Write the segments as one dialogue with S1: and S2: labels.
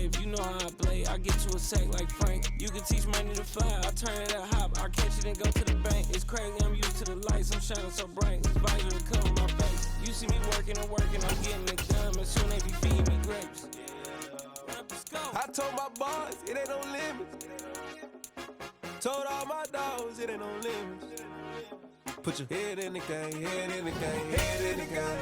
S1: safe, you know how I play. I get to a sack like Frank. You can teach money to fly, I turn it up hop. I catch it and go to the bank. It's crazy, I'm used to the lights, I'm shining so bright. This visor to cover my face. You see me working and working, I'm getting it done. And soon they be feeding me grapes. I told my boss, it ain't no limits. Told all my dogs, it ain't no limits. Put your head in the game, head in the game, head in the game.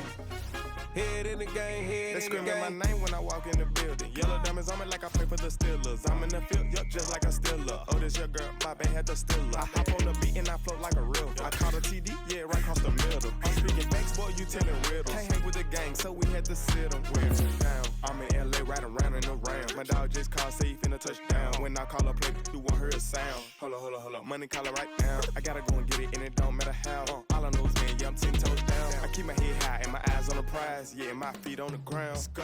S1: Head in the game, head in the game. They screaming my name when I walk in the building. Yellow diamonds on me like I play for the Steelers. I'm in the field, yup, just like a Steeler. Oh, this your girl, my band had the Steeler. I hop on the beat and I float like a river. I caught a TD, yeah, right across the middle. I'm speaking facts, boy, you telling riddles. Can't hang with the gang, so we had to sit them with down. I'm in LA, riding around in the round. My dog just called, say he finna touchdown. When I call a play, you won't hear a sound. Hold up, money calling right now. I gotta go and get it, and it don't matter how. All I know is, man, yeah, I'm 10 toes down. I keep my head high and my eyes on the prize. Yeah, and my feet on the ground. Let's go.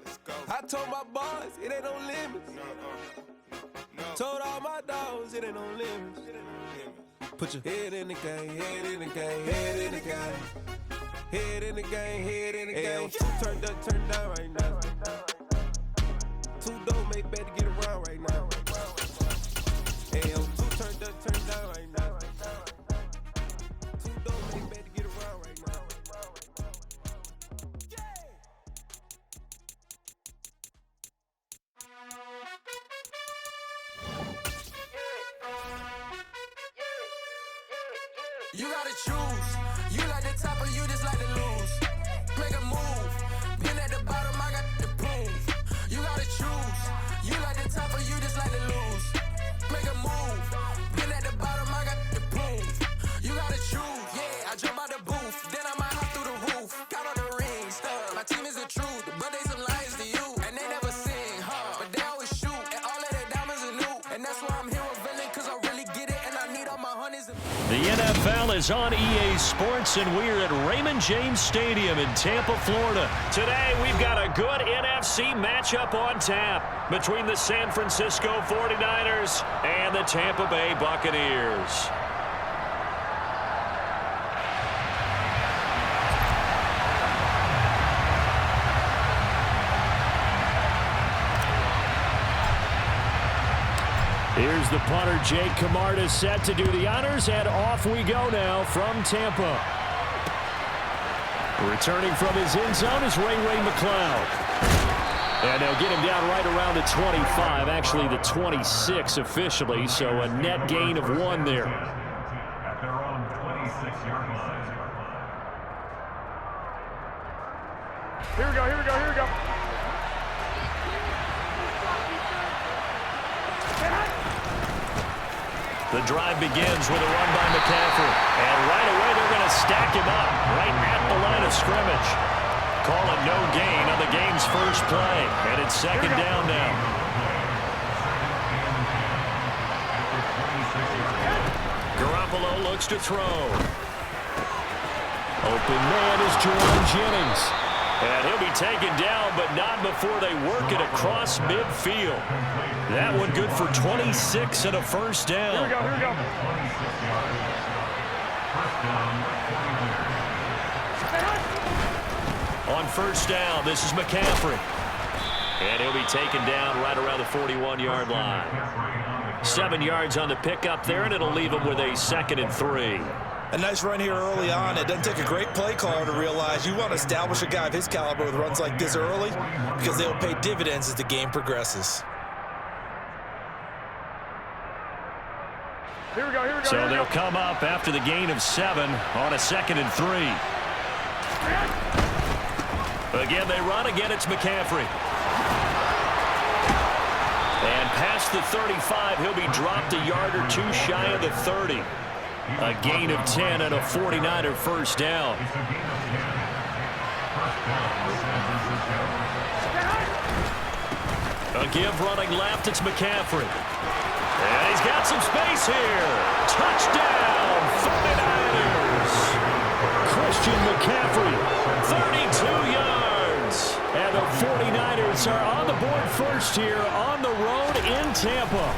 S1: Let's go. I told my boys, it ain't no limits. No. Told all my dogs, it ain't no limits. Put your head in the game, head in the game, head in the game. Head in the game, head in the game. Turned up, turned down right now. Two dope make better get around right now. Two turned up, turned down right now. Two dope make better get around right now. You gotta choose. You like the top or you just like to lose. Make a move. Been at the bottom, I got the proof. You gotta choose. You like the top or you just like to lose. Make a move. Been at the bottom, I got the proof. You gotta choose. Yeah, I jump out the booth. Then I might hop through the roof. Got on the rings. My team is the truth, but they some liars to you. And they never sing, but they always shoot. And all of their diamonds are new. And that's why I'm here with Villain, cause I really get it. And I need all my honeys.
S2: The NFL is on EA Sports, and we're at Raymond James Stadium in Tampa, Florida. Today, we've got a good NFC matchup on tap between the San Francisco 49ers and the Tampa Bay Buccaneers. Here's the punter, Jake Camarda, set to do the honors, and off we go now from Tampa. Returning from his end zone is Ray McCloud. And they'll get him down right around the 25, actually the 26 officially, so a net gain of 1 there.
S3: At their own 26-yard line.
S4: Here we go.
S2: The drive begins with a run by McCaffrey. And right away, they're going to stack him up right at the line of scrimmage. Call it no gain on the game's first play. And it's second down now. Garoppolo looks to throw. Open man is Jauan Jennings. And he'll be taken down, but not before they work it across midfield. That one good for 26 and a first down.
S4: Here we go.
S2: On first down, this is McCaffrey. And he'll be taken down right around the 41-yard line. 7 yards on the pickup there, and it'll leave him with a 2nd and 3.
S5: A nice run here early on. It doesn't take a great play caller to realize you want to establish a guy of his caliber with runs like this early because they will pay dividends as the game progresses.
S4: Here we go.
S2: So they'll come up after the gain of 7 on a 2nd and 3. Again, they run. Again, it's McCaffrey. And past the 35, he'll be dropped a yard or 2 shy of the 30. A gain of 10 and a 49er first down. A give running left, it's McCaffrey. And he's got some space here. Touchdown, 49ers. Christian McCaffrey, 32 yards. And the 49ers are on the board first here on the road in Tampa.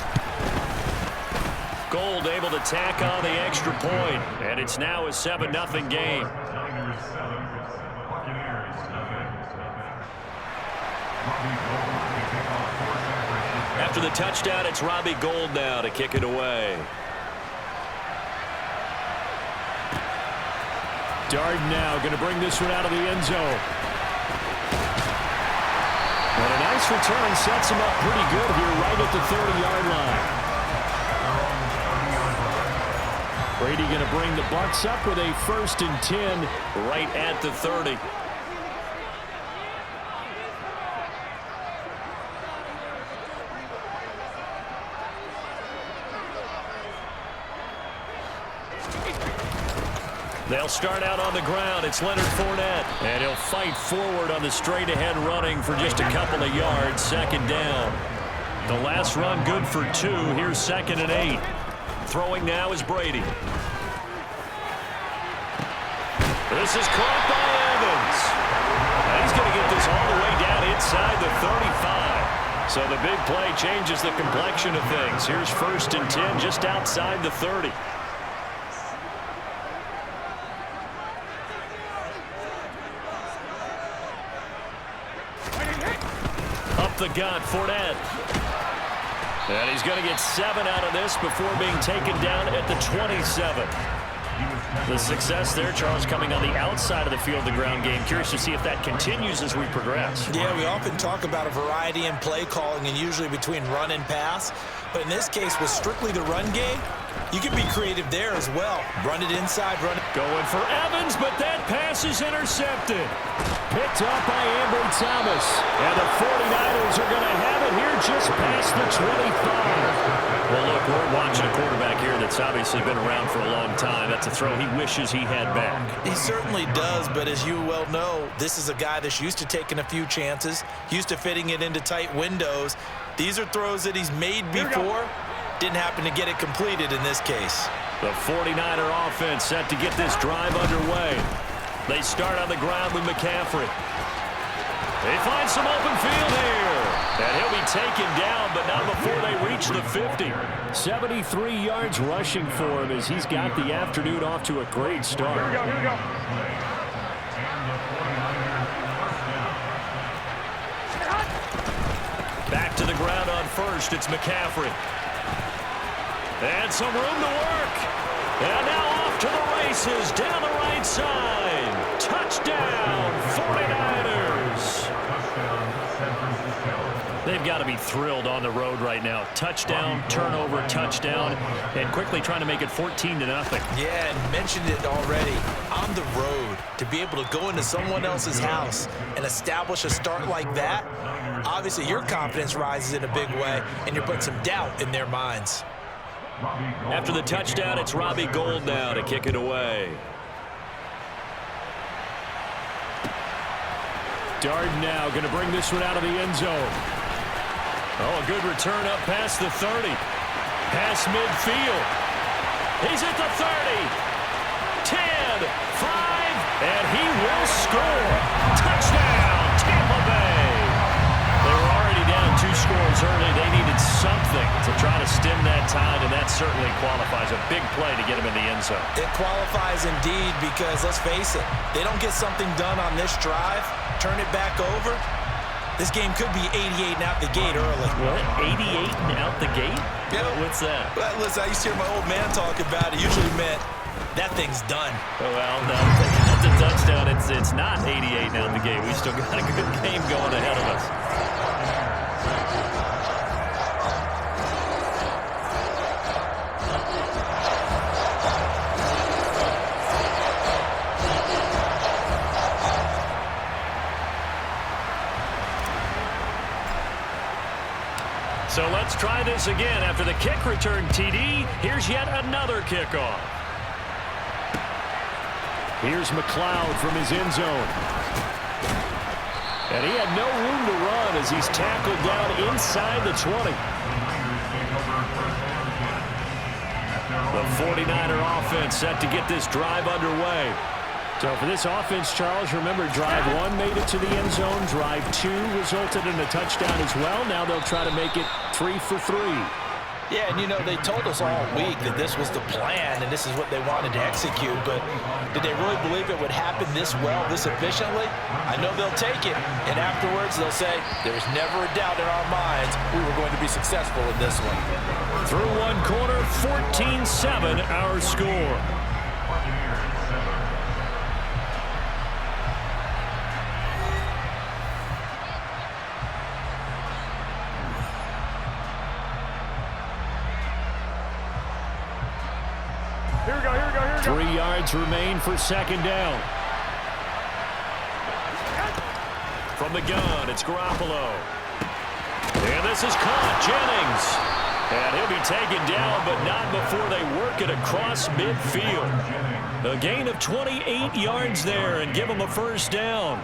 S2: Gold able to tack on the extra point, and it's now a 7-0 game.
S3: Buccaneers 7, Buccaneers 7.
S2: After the touchdown, it's Robbie Gould now to kick it away.
S6: Darden now going to bring this one out of the end zone. And a nice return sets him up pretty good here right at the 30-yard line. Brady going to bring the Bucs up with a 1st and 10
S2: right at the 30. They'll start out on the ground. It's Leonard Fournette. And he'll fight forward on the straight-ahead running for just a couple of yards. 2nd down. The last run good for 2. Here's 2nd and 8. Throwing now is Brady. This is caught by Evans. And he's going to get this all the way down inside the 35. So the big play changes the complexion of things. Here's 1st and 10 just outside the 30. Up the gut, Fournette. And he's going to get 7 out of this before being taken down at the 27. The success there, Charles, coming on the outside of the field, the ground game. Curious to see if that continues as we progress.
S5: Yeah, we often talk about a variety in play calling and usually between run and pass. But in this case, with strictly the run game, you can be creative there as well. Run it inside, run it.
S6: Going for Evans, but that pass is intercepted. Picked up by Ambry Thomas. And the 49ers are going to have it here just past the 25.
S2: Well, look, we're watching a quarterback here that's obviously been around for a long time. That's a throw he wishes he had back.
S5: He certainly does, but as you well know, this is a guy that's used to taking a few chances, used to fitting it into tight windows. These are throws that he's made before. Didn't happen to get it completed in this case.
S2: The 49er offense set to get this drive underway. They start on the ground with McCaffrey. They find some open field here. And he'll be taken down, but not before they reach the 50.
S6: 73 yards rushing for him as he's got the afternoon off to a great start.
S4: Here we go, here we go.
S2: Back to the ground on 1st. It's McCaffrey. And some room to work. And now off to the races down the right side. Touchdown, 49ers. They've got to be thrilled on the road right now. Touchdown, turnover, touchdown, and quickly trying to make it 14-0.
S5: Yeah, and mentioned it already. On the road, to be able to go into someone else's house and establish a start like that, obviously your confidence rises in a big way, and you're putting some doubt in their minds.
S2: After the touchdown, it's Robbie Gould now to kick it away.
S6: Darden now going to bring this one out of the end zone.
S2: Oh, a good return up past the 30. Past midfield. He's at the 30. 10, 5, and he will score. Touchdown, Tampa Bay. They were already down 2 scores early. They needed something to try to stem that tide, and that certainly qualifies. A big play to get him in the end zone.
S5: It qualifies indeed because, let's face it, they don't get something done on this drive, turn it back over, this game could be 88 and out the gate early.
S2: What? 88 and out the gate?
S5: Yeah.
S2: What's that?
S5: Well, listen, I used to hear my old man talk about it. Usually meant that thing's done.
S2: Well, no, that's a touchdown. It's not 88 and out the gate. We still got a good game going ahead of us. So let's try this again. After the kick return TD, here's yet another kickoff.
S6: Here's McLeod from his end zone. And he had no room to run as he's tackled down inside the 20.
S2: The 49er offense set to get this drive underway.
S6: So for this offense, Charles, remember drive 1 made it to the end zone. Drive 2 resulted in a touchdown as well. Now they'll try to make it 3 for 3.
S5: Yeah, and you know, they told us all week that this was the plan and this is what they wanted to execute, but did they really believe it would happen this well, this efficiently? I know they'll take it, and afterwards they'll say, there was never a doubt in our minds we were going to be successful in this one.
S6: Through one quarter, 14-7 our score.
S4: Here we go, here we go, here we go.
S6: 3 yards remain for second down. From the gun, it's Garoppolo. And this is caught, Jennings. And he'll be taken down, but not before they work it across midfield. A gain of 28 yards there and give them a first down.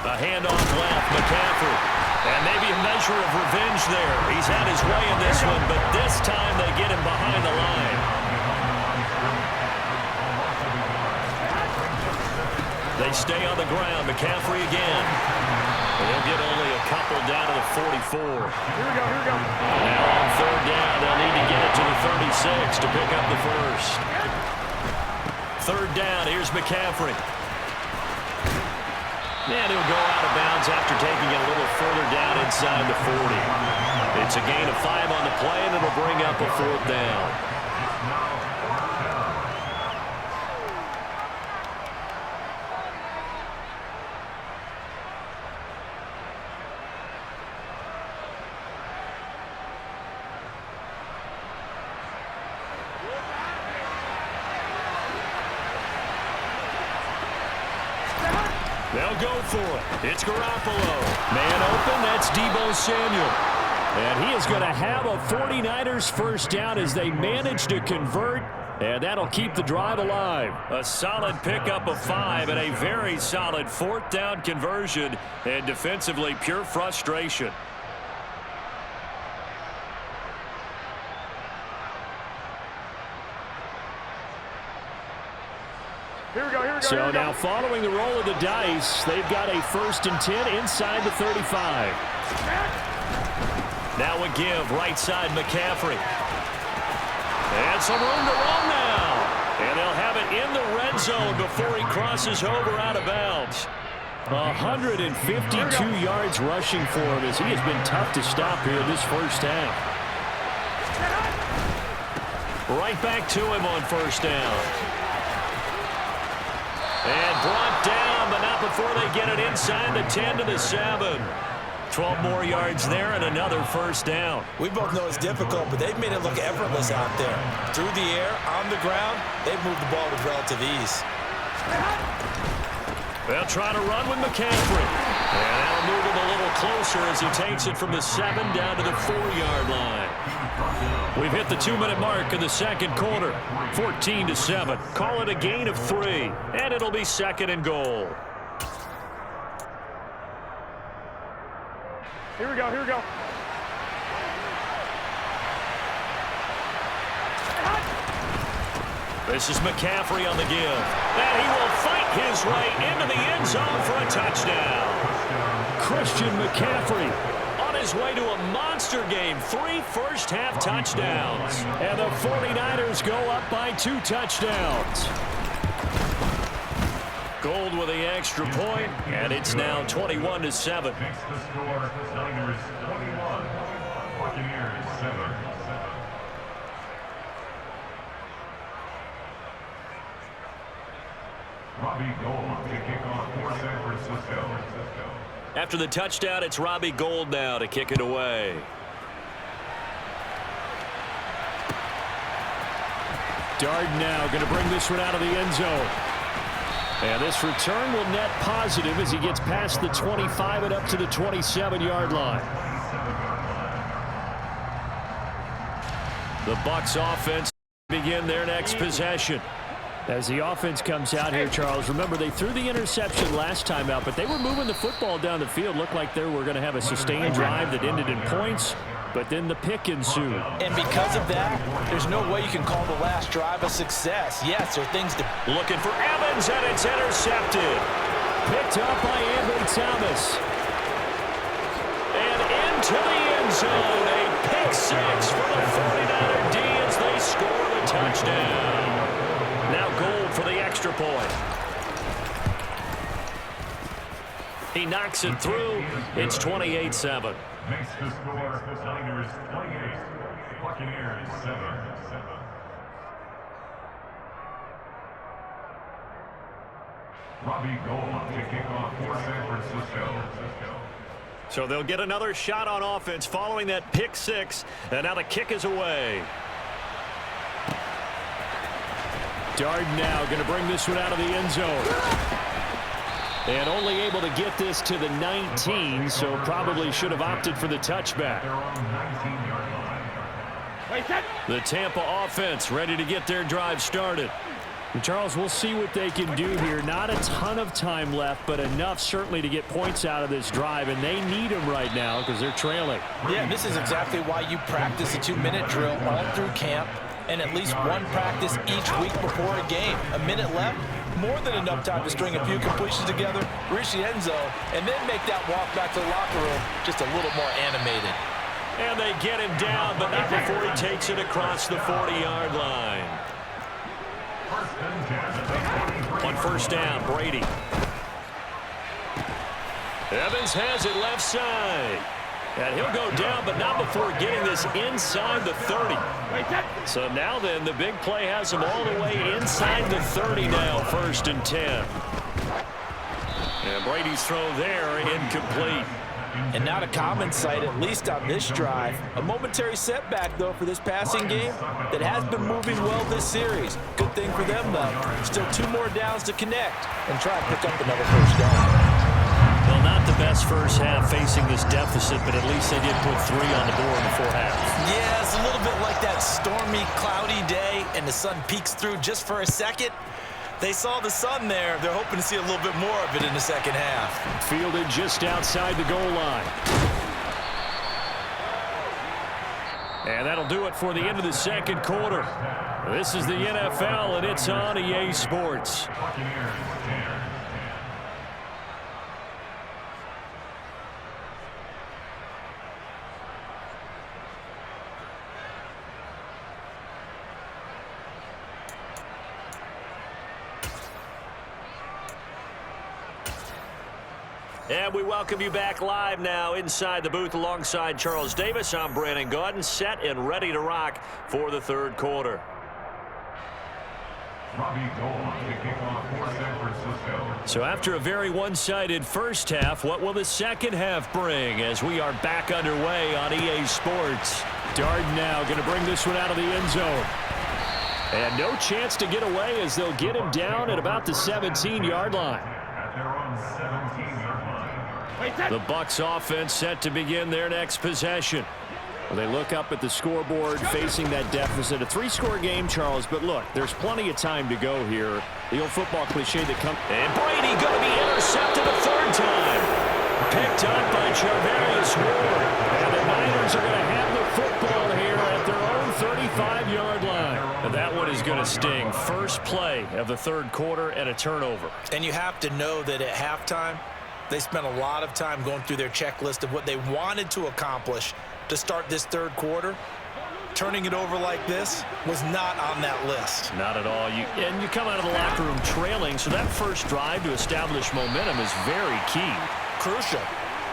S6: A handoff left, McCaffrey. And maybe a measure of revenge there. He's had his way in this one, but this time they get him behind the line. They stay on the ground. McCaffrey again. They'll get only a couple down to the 44.
S4: Here we go, here we go.
S6: Now on third down, they'll need to get it to the 36 to pick up the first. Third down, here's McCaffrey. And he'll go out of bounds after taking it a little further down inside the 40. It's a gain of 5 on the play, and it'll bring up a fourth down. They'll go for it. It's Garoppolo. Man open, that's Deebo Samuel. And he is going to have a 49ers first down as they manage to convert, and that'll keep the drive alive. A solid pickup of 5 and a very solid fourth down conversion, and defensively pure frustration.
S4: Here we go, here we go,
S6: So
S4: here we go.
S6: now following the roll of the dice, they've got a 1st and 10 inside the 35. Now a give, right side McCaffrey. And some room to run now. And they'll have it in the red zone before he crosses over out of bounds. 152 yards rushing for him as he has been tough to stop here this first half. Right back to him on first down. And brought down, but not before they get it inside the 10 to the 7. 12 more yards there and another first down.
S5: We both know it's difficult, but they've made it look effortless out there. Through the air, on the ground, they've moved the ball with relative ease.
S6: They'll try to run with McCaffrey. And that'll move him a little closer as he takes it from the 7 down to the 4-yard line. We've hit the 2-minute mark in the second quarter. 14-7. Call it a gain of 3. And it'll be second and goal.
S4: Here we go, here we go.
S6: This is McCaffrey on the give. And he will fight his way into the end zone for a touchdown. Christian McCaffrey on his way to a monster game. 3 first-half touchdowns. And the 49ers go up by 2 touchdowns. Gold with the extra point, and it's now 21-7.
S3: Makes the score Niners 21, Buccaneers 7. Robbie Gould to kick off for San Francisco.
S6: After the touchdown, it's Robbie Gould now to kick it away. Darden now going to bring this one out of the end zone. And this return will net positive as he gets past the 25 and up to the 27-yard line. The Bucs offense begin their next possession. As the offense comes out here, Charles, remember they threw the interception last time out, but they were moving the football down the field. Looked like they were going to have a sustained drive that ended in points, but then the pick ensued.
S5: And because of that, there's no way you can call the last drive a success. Yes, there are things to...
S6: Looking for Evans, and it's intercepted. picked up by Ambry Thomas. And into the end zone. A pick six for the 49er D as they score the touchdown. Now Gould for the extra point. He knocks it through. It's 28-7.
S3: Makes the score Niners 28, Buccaneers 7. Robbie Gould to kick off for San Francisco.
S6: So they'll get another shot on offense following that pick six. And now the kick is away. Darden now going to bring this one out of the end zone. And only able to get this to the 19, so probably should have opted for the touchback. The Tampa offense ready to get their drive started. And Charles, we'll see what they can do here. Not a ton of time left, but enough certainly to get points out of this drive, and they need them right now because they're trailing.
S5: Yeah, this is exactly why you practice a 2-minute drill all through camp and at least one practice each week before a game. A minute left, more than enough time to string a few completions together, reach the end zone, and then make that walk back to the locker room just a little more animated.
S6: And they get him down, but not before he takes it across the 40-yard line. On first down, Brady. Evans has it left side. And he'll go down, but not before getting this inside the 30. So now then, the big play has him all the way inside the 30 now, 1st and 10. And Brady's throw there, incomplete.
S5: And not a common sight, at least on this drive. A momentary setback, though, for this passing game that has been moving well this series. Good thing for them, though. Still 2 more downs to connect and try to pick up another first down.
S6: Well, not the best first half facing this deficit, but at least they did put 3 on the board before half.
S5: Yeah, it's a little bit like that stormy, cloudy day, and the sun peeks through just for a second. They saw the sun there. They're hoping to see a little bit more of it in the second half.
S6: Fielded just outside the goal line. And that'll do it for the end of the second quarter. This is the NFL, and it's on EA Sports. And we welcome you back live now inside the booth alongside Charles Davis. I'm Brandon Gaudin, set and ready to rock for the third quarter.
S3: Robbie Gould to kick off for San Francisco.
S6: So after a very one-sided first half, what will the second half bring as we are back underway on EA Sports? Darden now going to bring this one out of the end zone. And no chance to get away as they'll get him down at about the 17-yard line.
S3: At their own 17-yard line.
S6: The Bucs offense set to begin their next possession. Well, they look up at the scoreboard facing that deficit. A 3-score game, Charles, but look, there's plenty of time to go here. The old football cliche that comes. And Brady going to be intercepted a 3rd time. Picked up by Charvarius Ward. And the Niners are going to have the football here at their own 35-yard line. And that one is going to sting. First play of the third quarter and a turnover.
S5: And you have to know that at halftime, they spent a lot of time going through their checklist of what they wanted to accomplish to start this third quarter. Turning it over like this was not on that list.
S6: Not at all. And you come out of the locker room trailing, so that first drive to establish momentum is very key.
S5: Crucial.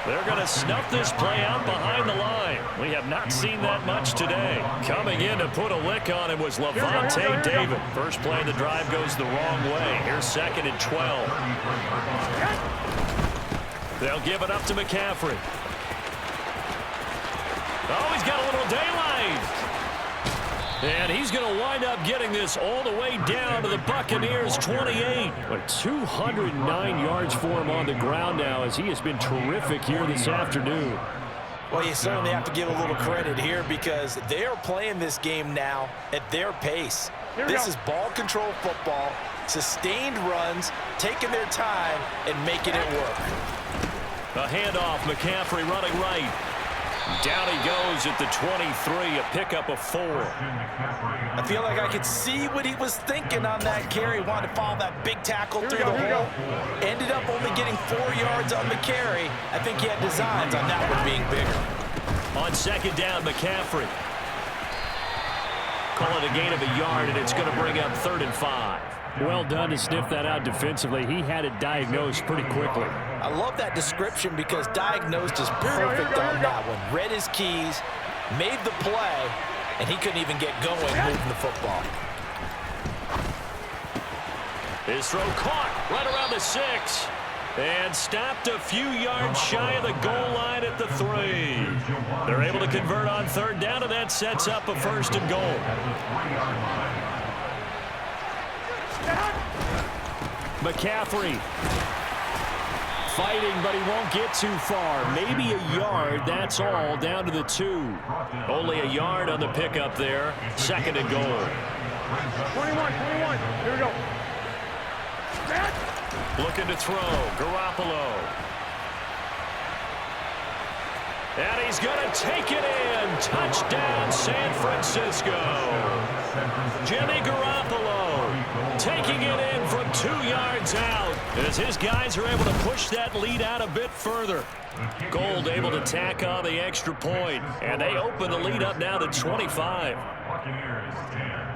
S6: They're going to snuff this play out behind the line. We have not seen that much today. Coming in to put a lick on him was Lavonte David. First play of the drive goes the wrong way. Here's 2nd and 12. They'll give it up to McCaffrey. Oh, he's got a little daylight. And he's going to wind up getting this all the way down to the Buccaneers' 28. But 209 yards for him on the ground now as he has been terrific here this afternoon.
S5: Well, you certainly have to give a little credit here because they are playing this game now at their pace. This is ball control football, sustained runs, taking their time and making it work.
S6: A handoff, McCaffrey running right. Down he goes at the 23, a pickup of 4.
S5: I feel like I could see what he was thinking on that carry. Wanted to follow that big tackle through the hole. Ended up only getting 4 yards on the carry. I think he had designs on that one being bigger.
S6: On second down, McCaffrey. Call it a gain of a yard, and it's going to bring up 3rd and 5. Well done to sniff that out defensively. He had it diagnosed pretty quickly.
S5: I love that description because diagnosed is perfect on that one. Read his keys, made the play, and he couldn't even get going moving the football.
S6: His throw caught right around the 6. And stopped a few yards shy of the goal line at the 3. They're able to convert on 3rd down, and that sets up a 1st and goal. McCaffrey fighting, but he won't get too far. Maybe a yard, that's all, down to the 2. Only a yard on the pickup there. 2nd and goal.
S4: 21. Here we go.
S6: Looking to throw, Garoppolo. And he's going to take it in. Touchdown, San Francisco. Jimmy Garoppolo taking it in from 2 yards out as his guys are able to push that lead out a bit further. Gold able to tack on the extra point, and they open the lead up now to 25.
S3: Buccaneers 10.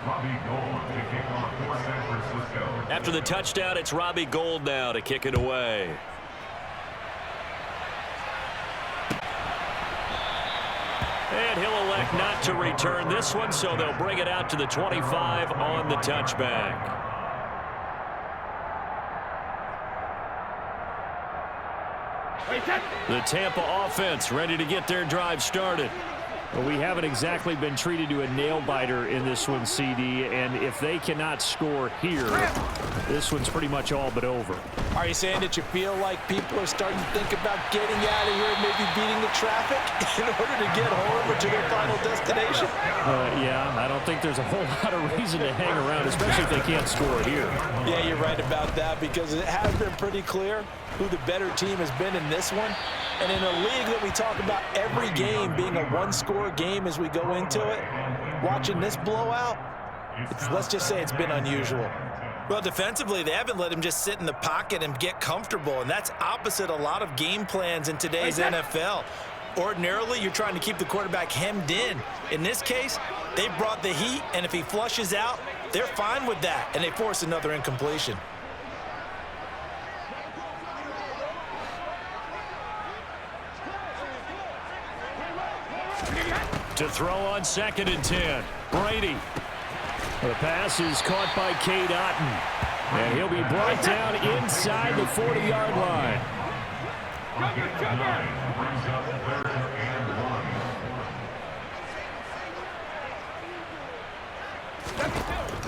S3: Robbie Gould to kick off for San Francisco.
S6: After the touchdown, it's Robbie Gould now to kick it away. And he'll elect not to return this one, so they'll bring it out to the 25 on the touchback. The Tampa offense ready to get their drive started. Well, we haven't exactly been treated to a nail-biter in this one, CD, and if they cannot score here, this one's pretty much all but over.
S5: Are you saying that you feel like people are starting to think about getting out of here and maybe beating the traffic in order to get home or to their final destination?
S6: Yeah, I don't think there's a whole lot of reason to hang around, especially if they can't score here.
S5: Yeah, you're right about that because it has been pretty clear who the better team has been in this one. And in a league that we talk about every game being a one-score game as we go into it, watching this blowout, let's just say it's been unusual. Well, defensively, they haven't let him just sit in the pocket and get comfortable, and that's opposite a lot of game plans in today's NFL. Ordinarily, you're trying to keep the quarterback hemmed in. In this case, they brought the heat, and if he flushes out, they're fine with that, and they force another incompletion.
S6: To throw on 2nd and 10, Brady. The pass is caught by Cade Otton, and he'll be brought down inside the 40-yard line.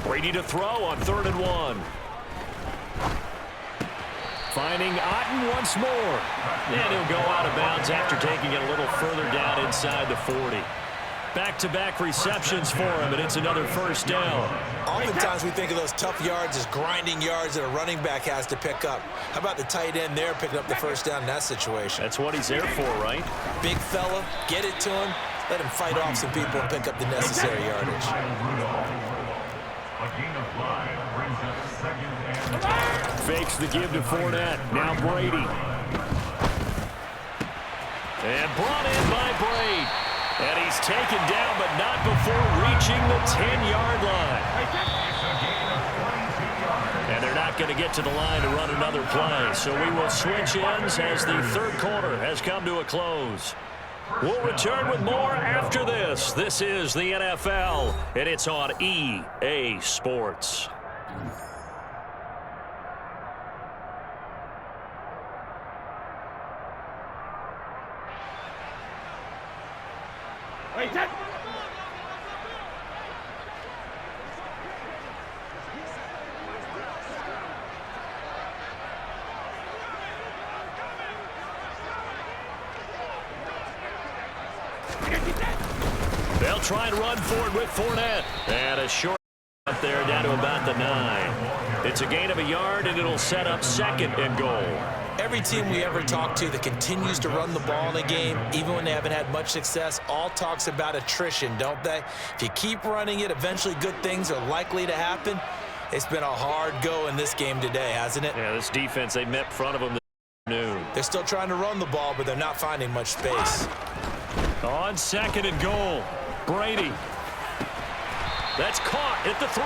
S6: Brady to throw on 3rd and 1. Finding Otton once more. And he'll go out of bounds after taking it a little further down inside the 40. Back-to-back receptions for him, and it's another 1st down.
S5: Oftentimes we think of those tough yards as grinding yards that a running back has to pick up. How about the tight end there picking up the 1st down in that situation?
S6: That's what he's there for, right?
S5: Big fella, get it to him, let him fight off some people and pick up the necessary yardage.
S3: A gain of 5 brings up 2nd and 10.
S6: Fakes the give to Fournette. Now Brady. And brought in by Brady. And he's taken down, but not before reaching the 10-yard line. And they're not going to get to the line to run another play. So we will switch ends as the 3rd quarter has come to a close. We'll return with more after this. This is the NFL, and it's on EA Sports. They'll They'll try and run for it with Fournette. And a short up there down to about the 9. It's a gain of a yard, and it'll set up 2nd and goal.
S5: Every team we ever talk to that continues to run the ball in a game, even when they haven't had much success, all talks about attrition, don't they? If you keep running it, eventually good things are likely to happen. It's been a hard go in this game today, hasn't it?
S6: Yeah, this defense, they met in front of them this afternoon.
S5: They're still trying to run the ball, but they're not finding much space.
S6: On 2nd and goal, Brady. That's caught at the 3.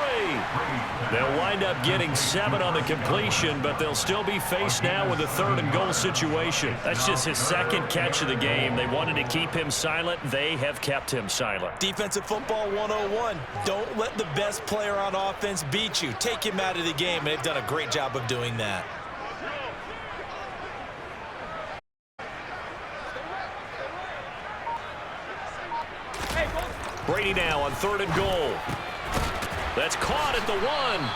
S6: They'll wind up getting 7 on the completion, but they'll still be faced now with a 3rd and goal situation. That's just his 2nd catch of the game. They wanted to keep him silent. They have kept him silent.
S5: Defensive football 101. Don't let the best player on offense beat you. Take him out of the game, and they've done a great job of doing that.
S6: Brady now on 3rd and goal. That's caught at the 1.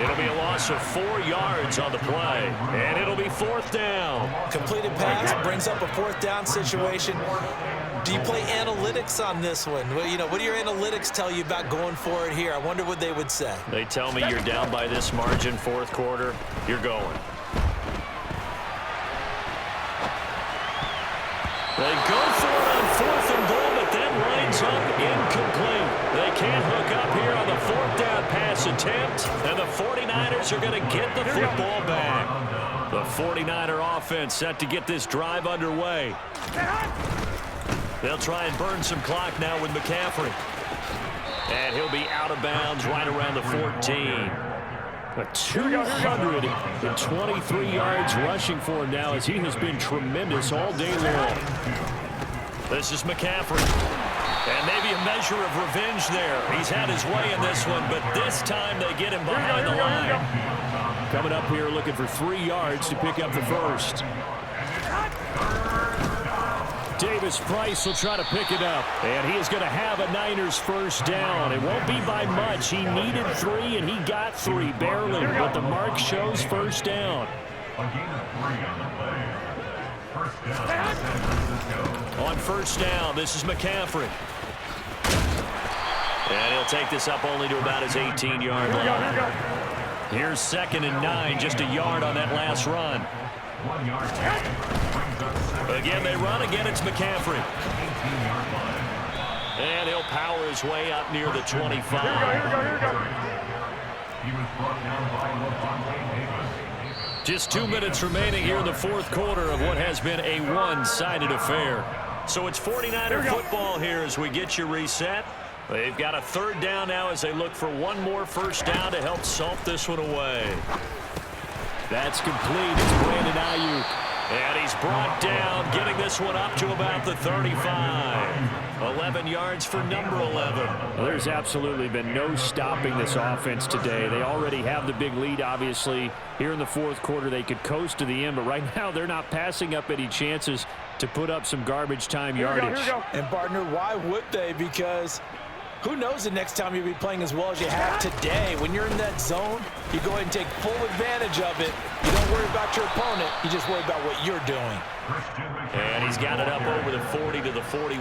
S6: It'll be a loss of 4 yards on the play, and it'll be 4th down.
S5: Completed pass brings up a 4th down situation. Do you play analytics on this one? Well, what do your analytics tell you about going for it here? I wonder what they would say.
S6: They tell me you're down by this margin 4th quarter, you're going. They go for it on 4th and goal, but that winds up incomplete. They can't hook up here on the 4th down pass attempt, and the 49ers are going to get the football back. The 49er offense set to get this drive underway. They'll try and burn some clock now with McCaffrey. And he'll be out of bounds right around the 14. 223 yards rushing for him now as he has been tremendous all day long. This is McCaffrey. And maybe a measure of revenge there. He's had his way in this one, but this time they get him behind the line. Coming up here looking for 3 yards to pick up the 1st. Davis Price will try to pick it up, and he is going to have a Niners 1st down. It won't be by much. He needed 3, and he got 3, barely, but the mark shows 1st down. On 1st down, this is McCaffrey. And he'll take this up only to about his 18-yard line. Here's 2nd and 9, just a yard on that last run. Again, they run. Again, it's McCaffrey. And he'll power his way up near the 25. Just 2 minutes remaining here in the 4th quarter of what has been a one-sided affair. So it's 49er football here as we get you reset. They've got a 3rd down now as they look for one more 1st down to help salt this one away. That's complete. It's Brandon Ayuk. And he's brought down, getting this one up to about the 35. 11 yards for number 11.
S2: Well, there's absolutely been no stopping this offense today. They already have the big lead, obviously. Here in the 4th quarter, they could coast to the end, but right now they're not passing up any chances to put up some garbage time yardage.
S5: And, partner, why would they? Because who knows the next time you'll be playing as well as you have today. When you're in that zone, you go ahead and take full advantage of it. You don't worry about your opponent. You just worry about what you're doing.
S6: And he's got it up over the 40 to the 41.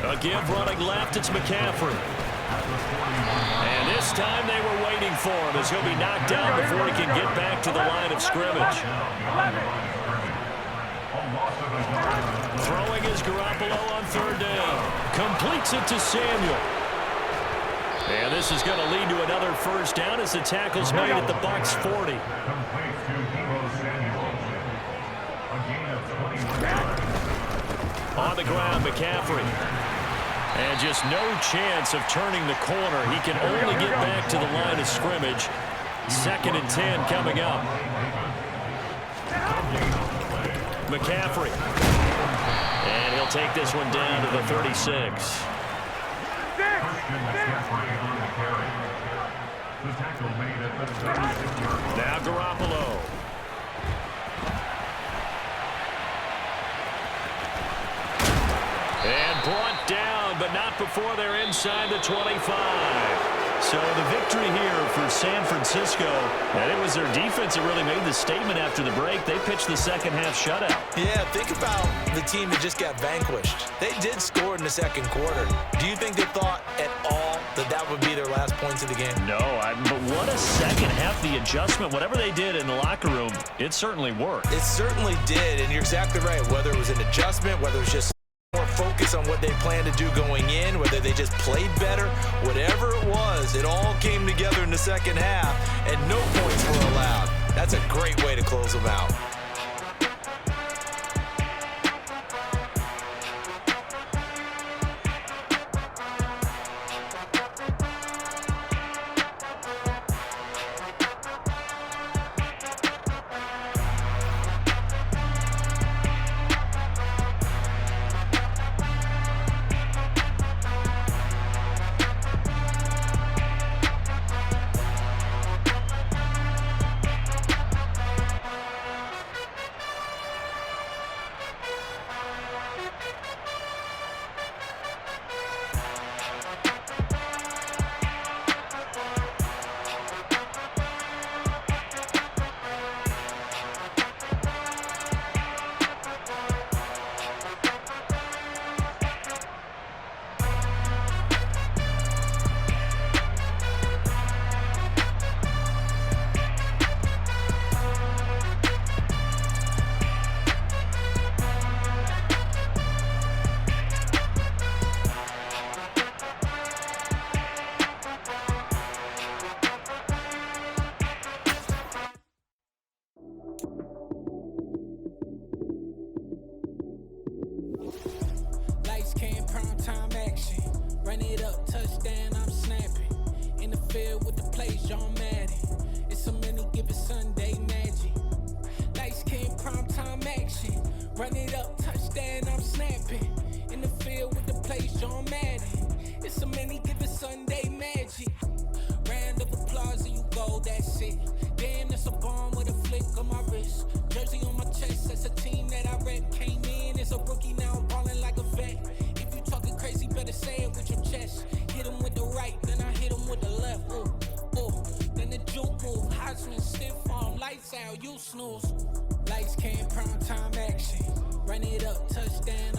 S6: A give running left, it's McCaffrey. And this time they were waiting for him as he'll be knocked down before he can get back to the line of scrimmage. Throwing is Garoppolo on 3rd down. Completes it to Samuel. And this is going to lead to another 1st down as the tackle's made at the Bucs 40. On the ground, McCaffrey. And just no chance of turning the corner. He can only get back to the line of scrimmage. 2nd and 10 coming up. McCaffrey. And he'll take this one down to the 36. Now Garoppolo. And brought down, but not before they're inside the 25. So the victory here for San Francisco, and it was their defense that really made the statement after the break. They pitched the second half shutout.
S5: Yeah, think about the team that just got vanquished. They did score in the second quarter. Do you think they thought at all that that would be their last points of the game?
S6: No, but what a second half. The adjustment, whatever they did in the locker room, it certainly worked.
S5: It certainly did, and you're exactly right. Whether it was an adjustment, whether it was just more focus on what they planned to do going in, whether they just played better, whatever it was, it all came together in the second half, and no points were allowed. That's a great way to close them out.
S1: Lights, cam, prime time action. Run it up, touchdown, I'm snapping. In the field with the plays, John Madden. It's a many given Sunday magic. Lights, cam, prime time action. Run it up, touchdown, I'm snapping. In the field with the plays, John Madden. It's a many given Sunday magic. Round of applause and you go, that's it. Damn, that's a bomb with a flick on my wrist. Jersey on my chest, that's a team that I rep. Came in as a rookie, now I'm ballin' like a vet. If you talking crazy, better say it with your chest. Hit him with the right, then I hit him with the left. Ooh, ooh, then the juke move. Heisman, stiff arm, lights out, you snooze. Lights, cam, prime time action. Run it up, touchdown,